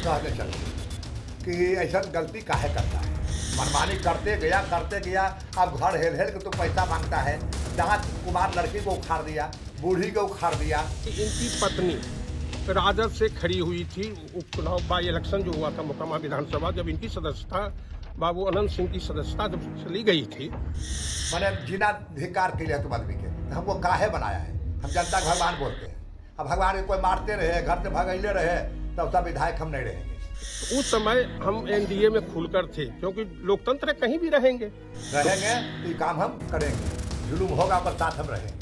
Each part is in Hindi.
कहने चलते कि ऐसा गलती काहे करता है। मनमानी करते गया, अब घर हेल हेल के तो पैसा मांगता है। जहाँ कुमार लड़की को उखाड़ दिया, बूढ़ी को उखाड़ दिया। इनकी पत्नी राजद से खड़ी हुई थी उपचुनाव बाई इलेक्शन जो हुआ था मोकामा विधानसभा, जब इनकी सदस्यता बाबू अनंत सिंह की सदस्यता जब चली गई थी। मैंने जिनाधिकार के लिए तुम आदमी के तो हमको काहे बनाया है। हम जनता का भगवान बोलते हैं। अब भगवान को कोई मारते रहे, घर से भगैले रहे, तब सब विधायक हम नहीं रहेंगे। उस समय हम एनडीए में खुलकर थे, क्योंकि लोकतंत्र कहीं भी रहेंगे तो ये काम हम करेंगे। जुलूम होगा पर साथ हम रहेंगे।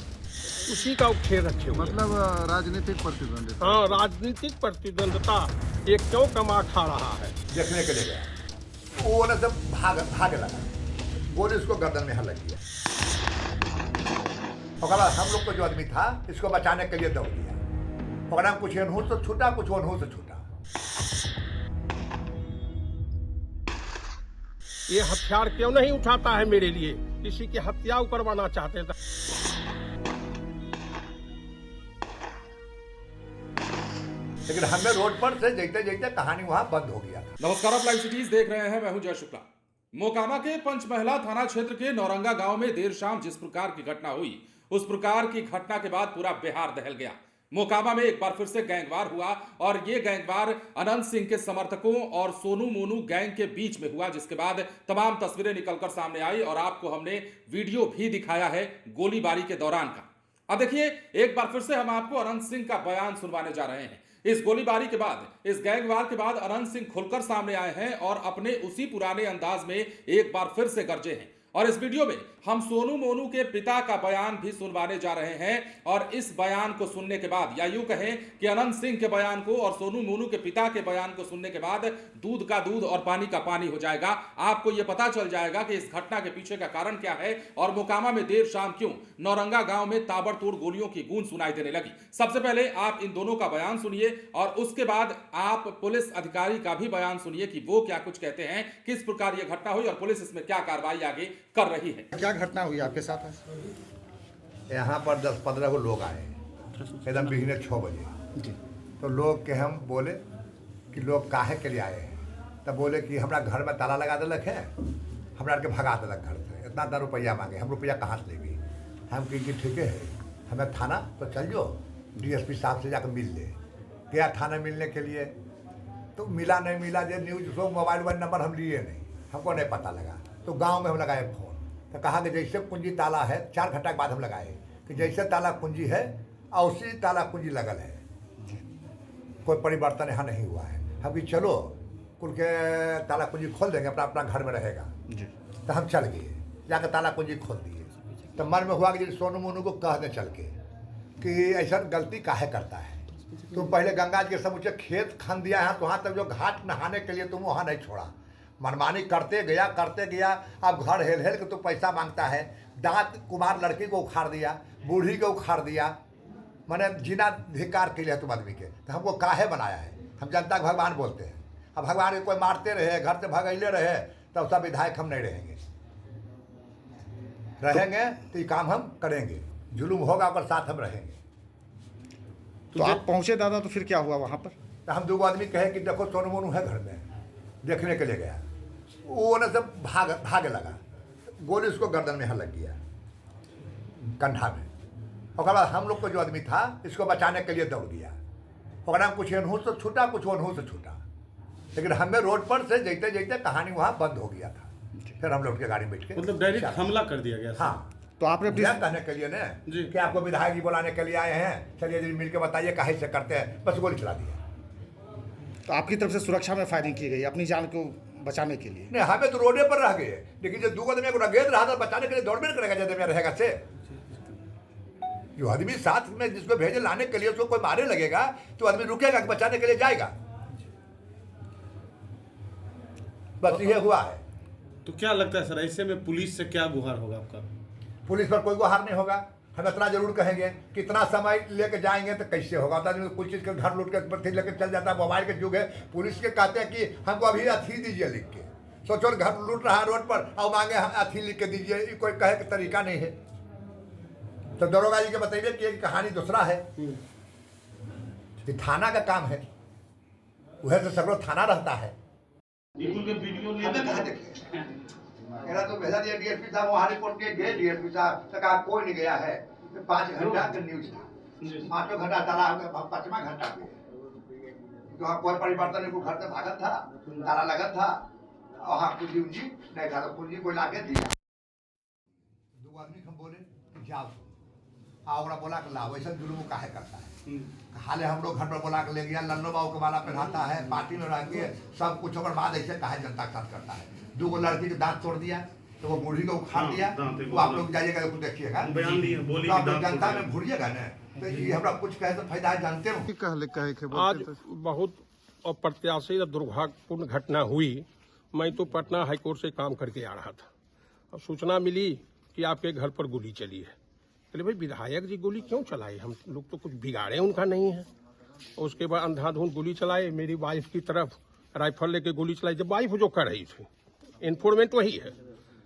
उसी का उखेड़ रखे हुए। मतलब राजनीतिक प्रतिद्वंदिता। हाँ, राजनीतिक प्रतिद्वंदता ये क्यों कमा खा रहा है देखने के लिए गया। वो न सब भागे लगा, गोली उसको गर्दन में लग गया। और हम लोग को जो आदमी था इसको बचाने के लिए दौड़ दिया। और कुछ अनहूस से छूटा, कुछ अनहूस से छूटा। ये हथियार क्यों नहीं उठाता है मेरे लिए, किसी की हत्या करवाना चाहते थे। लेकिन हमें रोड पर से जैते कहानी वहां बंद हो गया। नमस्कार, आप लाइव सिटीज देख रहे हैं। मैं हूं जय शुक्ला। मोकामा के पंचमहला थाना क्षेत्र के नौरंगा गांव में देर शाम जिस प्रकार की घटना हुई, उस प्रकार की घटना के बाद पूरा बिहार दहल गया। मोकामा में एक बार फिर से गैंगवार हुआ और ये गैंगवार अनंत सिंह के समर्थकों और सोनू मोनू गैंग के बीच में हुआ, जिसके बाद तमाम तस्वीरें निकलकर सामने आई और आपको हमने वीडियो भी दिखाया है गोलीबारी के दौरान का। अब देखिए, एक बार फिर से हम आपको अनंत सिंह का बयान सुनवाने जा रहे हैं। इस गोलीबारी के बाद, इस गैंगवार के बाद अनंत सिंह खुलकर सामने आए हैं और अपने उसी पुराने अंदाज में एक बार फिर से गरजे हैं। और इस वीडियो में हम सोनू मोनू के पिता का बयान भी सुनवाने जा रहे हैं। और इस बयान को सुनने के बाद, या यूं कहें कि अनंत सिंह के बयान को और सोनू मोनू के पिता के बयान को सुनने के बाद दूध का दूध और पानी का पानी हो जाएगा। आपको यह पता चल जाएगा कि इस घटना के पीछे का कारण क्या है और मोकामा में देर शाम क्यों नौरंगा गांव में ताबड़तोड़ गोलियों की गूंज सुनाई देने लगी। सबसे पहले आप इन दोनों का बयान सुनिए और उसके बाद आप पुलिस अधिकारी का भी बयान सुनिए कि वो क्या कुछ कहते हैं, किस प्रकार यह घटना हुई और पुलिस इसमें क्या कार्रवाई आगे कर रही है। क्या घटना हुई आपके साथ? यहाँ पर 10-15 लोग आए एकदम बिहने 6 बजे। तो लोग के हम बोले कि लोग काहे के लिए आए हैं। तब बोले कि हमारा घर में ताला लगा दिलक है, हमरा के भगा दिलक घर से, इतना रुपया मांगे। हम रुपया कहाँ से लेंगे। हम कहीं ठीक है, हमें थाना तो चल जाओ, डीएसपी साहब से जाकर मिल ले। गया थाना मिलने के लिए, तो मिला नहीं मिला, जो न्यूज को मोबाइल नंबर हम लिए नहीं, हमको नहीं पता लगा। तो गांव में हम लगाए फ़ोन, तो कहा कि जैसे कुंजी ताला है, 4 घंटा के बाद हम लगाए कि जैसे ताला कुंजी है और उसी ताला कुंजी लगल है, कोई परिवर्तन यहाँ नहीं हुआ है। हम कि चलो कुल के ताला कुंजी खोल देंगे, अपना अपना घर में रहेगा। तो हम चल गए, जाकर ताला कुंजी खोल दिए। तो मन में हुआ कि सोनू मोनू को कह दे चल के कि ऐसा गलती काहे करता है। तुम पहले गंगा जी के समूचे खेत खन दिया है, तो वहाँ तक जो घाट नहाने के लिए तुम वहाँ नहीं छोड़ा। मनमानी करते गया, अब घर हेल हेल के तो पैसा मांगता है। दांत कुमार लड़की को उखाड़ दिया, बूढ़ी को उखाड़ दिया। मैंने जिनाधिकार के लिए तुम आदमी के तो हमको काहे बनाया है। हम जनता का भगवान बोलते हैं। अब भगवान को कोई मारते रहे, घर से भगैले रहे, तब सब विधायक हम नहीं रहेंगे। तो ये काम हम करेंगे। जुलूम होगा पर साथ हम रहेंगे। तो आप पहुंचे दादा, तो फिर क्या हुआ वहां पर? तो हम 2 आदमी कहे कि देखो सोनू मोनू है घर में, देखने के लिए गया। वो न सब भागे लगा, गोली उसको गर्दन में लग गया, कंधा में। और हम लोग को जो आदमी था इसको बचाने के लिए दौड़ दिया। और कुछ अनहूस से छूटा, कुछ अनहूस से छूटा। लेकिन हमें रोड पर से जैते कहानी वहाँ बंद हो गया था। फिर हम लोग के गाड़ी में बैठ के, मतलब डायरेक्ट हमला कर दिया गया। हाँ, तो आपने कहने के लिए ना कि आपको विधायक जी बुलाने के लिए आए हैं, चलिए जी मिल के बताइए काहे से करते हैं, बस गोली चला दिया। तो आपकी तरफ से सुरक्षा में फायरिंग की गई अपनी जान को बचाने के लिए? नहीं, हमें तो रोडे पर रह गए, लेकिन जो 2 आदमी को रगेद रहा था बचाने के लिए दौड़ में करेगा। जब रहेगा से जो आदमी साथ में जिसको भेजे लाने के लिए, उसको कोई मारे लगेगा तो आदमी रुकेगा कि बचाने के लिए जाएगा। बस ये हुआ है। तो क्या लगता है सर, ऐसे में पुलिस से क्या गुहार होगा आपका? पुलिस पर कोई गुहार नहीं होगा। हम इतना जरूर कहेंगे, कितना समय लेके जाएंगे तो कैसे होगा। कुछ चीज़ के घर लूट के लेके चल जाता है। मोबाइल के युग है। पुलिस के कहते हैं कि हमको अभी अथी दीजिए लिख के। सोचो घर लूट रहा है रोड पर और मांगे अथी लिख के दीजिए, ये कोई कहे का तरीका नहीं है। तो दरोगा जी के बताइए कि कहानी दूसरा है। ये थाना का काम है। वह तो सगरो थाना रहता है। वीडियो कहाँ देखे मेरा तो भेजा दिया डीएसपी साहब, वहाँ रिपोर्ट के गए डीएसपी साहब तो कहा कोई नहीं गया है। 5 घंटा का न्यूज था, 5 घंटा ताला 5वां घंटा पे तो वहाँ कोई परिवर्तन नहीं, घर से भागत था, ताला लगत था, वहाँ पूंजी उंजी नहीं था, तो पूंजी कोई लाके दिया। 2 आदमी हम बोले कि जाओ आवड़ा बोला के लाओ, ऐसा जुलूम काहे करता है। हाले हम लोग घर पर बोला के ले गया, लल्लो बाबू के माला पहनाता है, पार्टी में रह के सब कुछ होकर बाद ऐसे काहे जनता के साथ करता है। 2 लड़की के दांत तोड़ दिया, तो वो बूढ़ी को उखाड़ दिया, तो आप लोग जाइएगा तो देखिएगा, तो आप लोग जनता में घूरिएगा न, तो ये हमरा कुछ कहे तो फायदा है, जानते हो। आज बहुत अप्रत्याशित दुर्भाग्यपूर्ण घटना हुई। मैं तो पटना हाईकोर्ट से काम करके आ रहा था, अब सूचना मिली कि आपके घर पर गोली चली है। चलिए भाई, विधायक जी गोली क्यों चलाए, हम लोग तो कुछ बिगाड़े उनका नहीं है। उसके बाद अंधाधुंध गोली चलाए, मेरी वाइफ की तरफ राइफल लेके गोली चलाई। जब वाइफ जो कर रही थी, इन्फॉर्मेंट वही है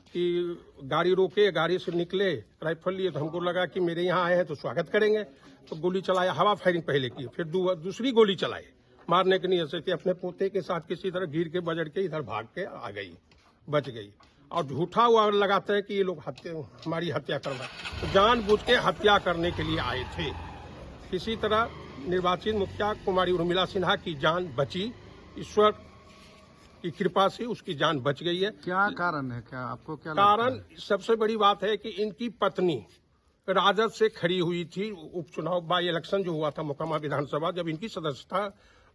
कि गाड़ी रोके, गाड़ी से निकले, राइफल लिए, तो हमको लगा कि मेरे यहाँ आए हैं तो स्वागत करेंगे, तो गोली चलाया। हवा फायरिंग पहले की, फिर दूसरी गोली चलाई मारने के नियत से। अपने पोते के साथ किसी तरह गिर के बजड़ के इधर भाग के आ गई, बच गई। और झूठा हुआ लगाते हैं कि ये लोग हमारी हत्या करवाए, तो जानबूझ के हत्या करने के लिए आए थे। किसी तरह निर्वाचित मुखिया कुमारी उर्मिला सिन्हा की जान बची, ईश्वर की कृपा से उसकी जान बच गई है। क्या कारण है, क्या आपको क्या कारण सबसे बड़ी बात है कि इनकी पत्नी राजद से खड़ी हुई थी। उपचुनाव बाई इलेक्शन जो हुआ था मोकामा विधानसभा, जब इनकी सदस्यता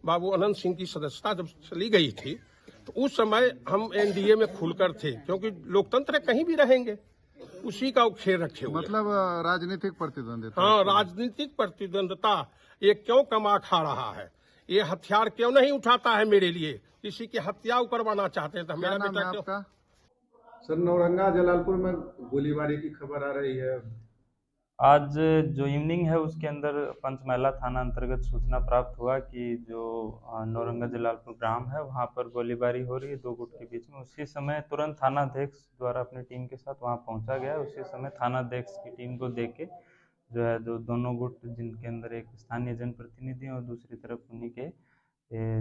बाबू अनंत सिंह की सदस्यता जब चली गई थी, तो उस समय हम एनडीए में खुलकर थे, क्योंकि लोकतंत्र कहीं भी रहेंगे, उसी का खेल रखे हुए। मतलब राजनीतिक प्रतिद्वंदिता। हाँ, राजनीतिक प्रतिद्वंदता ये क्यों कमा खा रहा है, ये हथियार क्यों नहीं उठाता है मेरे लिए, किसी की हत्या करवाना चाहते हैं तो मेरा क्या नाम बेटा है क्यों। आपका? सर, नौरंगा जलालपुर में गोलीबारी की खबर आ रही है। आज जो इवनिंग है उसके अंदर पंचमहला थाना अंतर्गत सूचना प्राप्त हुआ कि जो नौरंगा जलालपुर ग्राम है वहां पर गोलीबारी हो रही है 2 गुट के बीच में। उसी समय तुरंत थानाध्यक्ष द्वारा अपनी टीम के साथ वहां पहुंचा गया। उसी समय थानाध्यक्ष की टीम को देख के जो है जो दोनों गुट, जिनके अंदर एक स्थानीय जनप्रतिनिधि और दूसरी तरफ उन्हीं के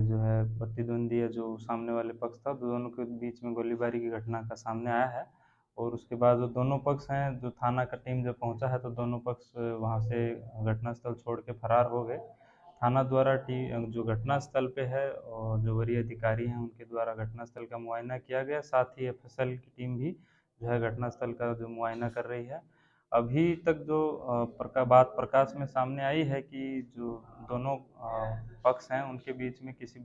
जो है प्रतिद्वंदी या जो सामने वाले पक्ष था, दोनों के बीच में गोलीबारी की घटना का सामने आया है। और उसके बाद जो दोनों पक्ष हैं, जो थाना का टीम जब पहुंचा है तो दोनों पक्ष वहां से घटनास्थल छोड़ के फरार हो गए। थाना द्वारा जो घटनास्थल पे है और जो वरीय अधिकारी हैं उनके द्वारा घटनास्थल का मुआयना किया गया। साथ ही एफएसएल की टीम भी जो है घटनास्थल का जो मुआयना कर रही है। अभी तक जो बात प्रकाश में सामने आई है कि जो दोनों पक्ष हैं उनके बीच में किसी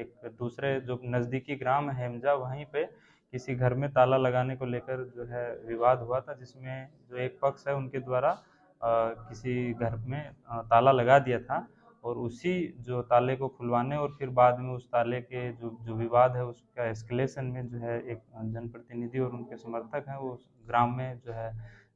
एक दूसरे जो नज़दीकी ग्राम है हेमजा, वहीं पे किसी घर में ताला लगाने को लेकर जो है विवाद हुआ था, जिसमें जो एक पक्ष है उनके द्वारा किसी घर में ताला लगा दिया था और उसी जो ताले को खुलवाने और फिर बाद में उस ताले के जो विवाद है उसका एस्केलेशन में जो है एक जनप्रतिनिधि और उनके समर्थक हैं वो ग्राम में जो है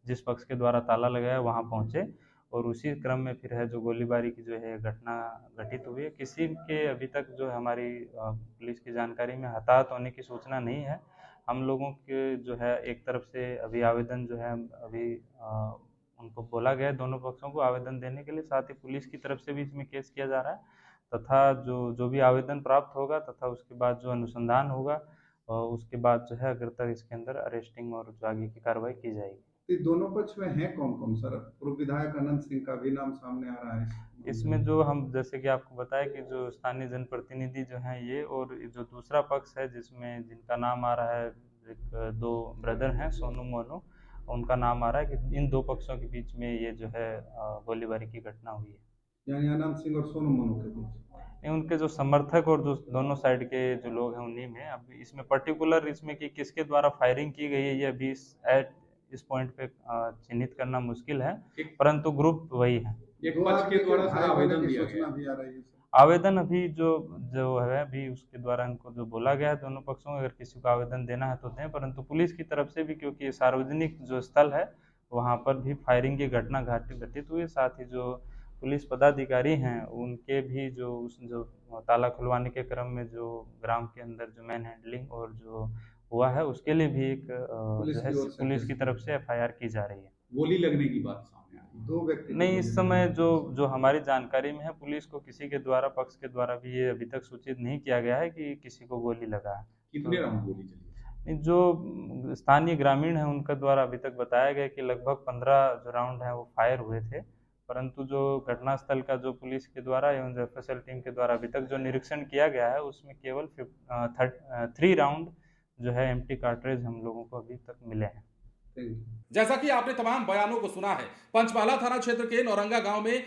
जिस पक्ष के द्वारा ताला लगाया वहाँ पहुँचे और उसी क्रम में फिर है जो गोलीबारी की जो है घटना घटित हुई है। किसी के अभी तक जो हमारी पुलिस की जानकारी में हताहत होने की सूचना नहीं है। हम लोगों के जो है एक तरफ से अभी आवेदन जो है अभी उनको बोला गया है दोनों पक्षों को आवेदन देने के लिए, साथ ही पुलिस की तरफ से भी इसमें केस किया जा रहा है तथा जो भी आवेदन प्राप्त होगा तथा उसके बाद जो अनुसंधान होगा और उसके बाद जो है अगर तक इसके अंदर अरेस्टिंग और जो आगे की कार्रवाई की जाएगी। ये दोनों पक्ष में हैं कौन कौन सर? पूर्व विधायक अनंत सिंह का भी नाम सामने आ रहा है इसमें। जो हम जैसे कि आपको बताया कि जो स्थानीय जनप्रतिनिधि जो हैं ये और जो दूसरा पक्ष है जिसमें जिनका नाम आ रहा है, एक 2 ब्रदर हैं सोनू मोनू, उनका नाम आ रहा है कि इन 2 पक्षों के बीच में ये जो है गोलीबारी की घटना हुई है। यानी अनंत सिंह और सोनू मोनू के बीच उनके जो समर्थक और जो दोनों साइड के जो लोग हैं उन्हीं में। अब इसमें पर्टिकुलर इसमें कि किसके द्वारा फायरिंग की गई है ये अभी इस पॉइंट पे चिन्हित करना मुश्किल है, परंतु ग्रुप वही है। एक पक्ष के द्वारा आवेदन दिया गया। आवेदन अभी जो है अभी उसके द्वारा इनको जो बोला गया है दोनों पक्षों को अगर किसी को आवेदन देना है तो दें, परंतु पुलिस की तरफ से भी क्योंकि ये सार्वजनिक जो स्थल है वहाँ पर भी फायरिंग की घटना घटित हुई। साथ ही जो पुलिस पदाधिकारी हैं उनके भी जो ताला खुलवाने के क्रम में जो ग्राम के अंदर जो मैन हैंडलिंग और जो हुआ है उसके लिए भी एक पुलिस की तरफ से एफआईआर की जा रही है। गोली लगने की बात दो व्यक्ति नहीं, इस समय जो हमारी जानकारी में है, पुलिस को किसी के द्वारा, पक्ष के द्वारा भी ये अभी तक सूचित नहीं किया गया है कि किसी को गोली लगा है। कितने राउंड गोली चली? जो स्थानीय ग्रामीण है उनका द्वारा अभी तक बताया गया कि लगभग 15 जो राउंड है वो फायर हुए थे, परंतु जो घटनास्थल का जो पुलिस के द्वारा एवं जो एफएसएल टीम के द्वारा अभी तक जो निरीक्षण किया गया है उसमें केवल 3 राउंड जो है एम्प्टी कार्ट्रिज हम लोगों को अभी तक मिले हैं। जैसा कि आपने तमाम बयानों को सुना है, पंचमहला थाना क्षेत्र के नौरंगा गांव में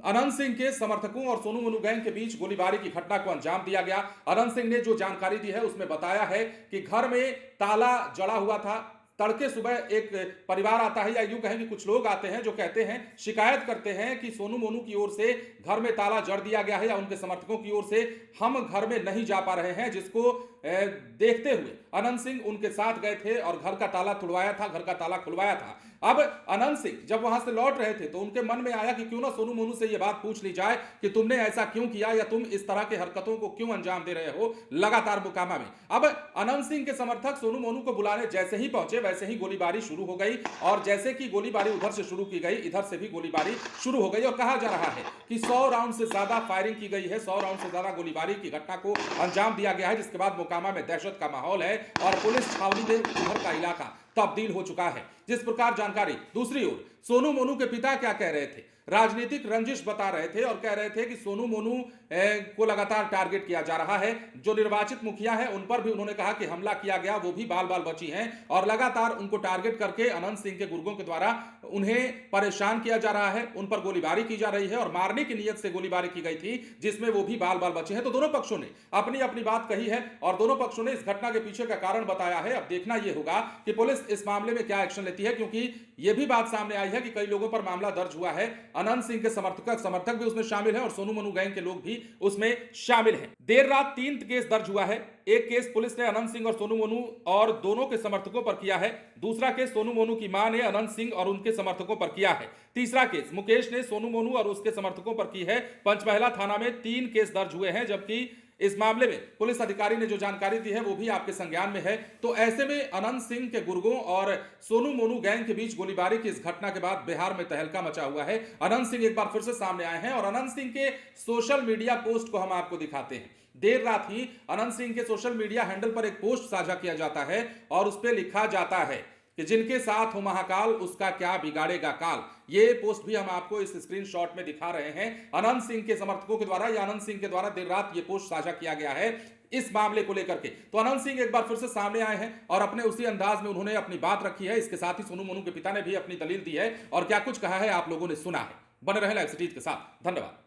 अनंत सिंह के समर्थकों और सोनू मोनू गैंग के बीच गोलीबारी की घटना को अंजाम दिया गया। अनंत सिंह ने जो जानकारी दी है उसमें बताया है कि घर में ताला जड़ा हुआ था। तड़के सुबह एक परिवार आता है, या यूं कहें कि कुछ लोग आते हैं जो कहते हैं, शिकायत करते हैं कि सोनू मोनू की ओर से घर में ताला जड़ दिया गया है, या उनके समर्थकों की ओर से हम घर में नहीं जा पा रहे हैं, जिसको देखते हुए अनंत सिंह उनके साथ गए थे और घर का ताला तुड़वाया था, घर का ताला खुलवाया था। अब अनंत सिंह जब वहां से लौट रहे थे तो उनके मन में आया कि क्यों ना सोनू मोनू से यह बात पूछ ली जाए कि तुमने ऐसा क्यों किया, या तुम इस तरह के हरकतों को क्यों अंजाम दे रहे हो लगातार मोकामा में। अब अनंत सिंह के समर्थक सोनू मोनू को बुलाने जैसे ही पहुंचे वैसे ही गोलीबारी शुरू हो गई, और जैसे कि गोलीबारी उधर से शुरू की गई, इधर से भी गोलीबारी शुरू हो गई, और कहा जा रहा है कि 100 राउंड से ज्यादा फायरिंग की गई है, 100 राउंड से ज्यादा गोलीबारी की घटना को अंजाम दिया गया है, जिसके बाद मोकामा में दहशत का माहौल है और पुलिस छावनी में उधर का इलाका तब्दील हो चुका है। जिस प्रकार जानकारी, दूसरी ओर सोनू मोनू के पिता क्या कह रहे थे, राजनीतिक रंजिश बता रहे थे और कह रहे थे कि सोनू मोनू को लगातार टारगेट किया जा रहा है। जो निर्वाचित मुखिया है उन पर भी उन्होंने कहा कि हमला किया गया, वो भी बाल बाल बची हैं, और लगातार उनको टारगेट करके अनंत सिंह के गुर्गों के द्वारा उन्हें परेशान किया जा रहा है, उन पर गोलीबारी की जा रही है और मारने की नीयत से गोलीबारी की गई थी, जिसमें वो भी बाल बाल बचे हैं। तो दोनों पक्षों ने अपनी अपनी बात कही है और दोनों पक्षों ने इस घटना के पीछे का कारण बताया है। अब देखना यह होगा कि पुलिस इस मामले में क्या एक्शन लेती है, क्योंकि यह भी बात सामने आई है कि कई लोगों पर मामला दर्ज हुआ है। अनंत सिंह के समर्थक भी उसमें शामिल हैं और सोनू मोनू गैंग के लोग भी उसमें शामिल हैं। देर रात 3 केस दर्ज हुआ है। एक केस पुलिस ने अनंत सिंह और सोनू मोनू और दोनों के समर्थकों पर किया है। दूसरा केस सोनू मोनू की मां ने अनंत सिंह और उनके समर्थकों पर किया है। तीसरा केस मुकेश ने सोनू मोनू और उसके समर्थकों पर की है। पंचमहला थाना में 3 केस दर्ज हुए हैं, जबकि इस मामले में पुलिस अधिकारी ने जो जानकारी दी है वो भी आपके संज्ञान में है। तो ऐसे में अनंत सिंह के गुर्गों और सोनू मोनू गैंग के बीच गोलीबारी की इस घटना के बाद बिहार में तहलका मचा हुआ है। अनंत सिंह एक बार फिर से सामने आए हैं और अनंत सिंह के सोशल मीडिया पोस्ट को हम आपको दिखाते हैं। देर रात ही अनंत सिंह के सोशल मीडिया हैंडल पर एक पोस्ट साझा किया जाता है और उस पर लिखा जाता है कि जिनके साथ हो महाकाल उसका क्या बिगाड़ेगा काल। ये पोस्ट भी हम आपको इस स्क्रीनशॉट में दिखा रहे हैं। अनंत सिंह के समर्थकों के द्वारा या अनंत सिंह के द्वारा देर रात ये पोस्ट साझा किया गया है इस मामले को लेकर के। तो अनंत सिंह एक बार फिर से सामने आए हैं और अपने उसी अंदाज में उन्होंने अपनी बात रखी है। इसके साथ ही सोनू मोनू के पिता ने भी अपनी दलील दी है और क्या कुछ कहा है आप लोगों ने सुना है। बने रहे लाइव सिटीज के साथ। धन्यवाद।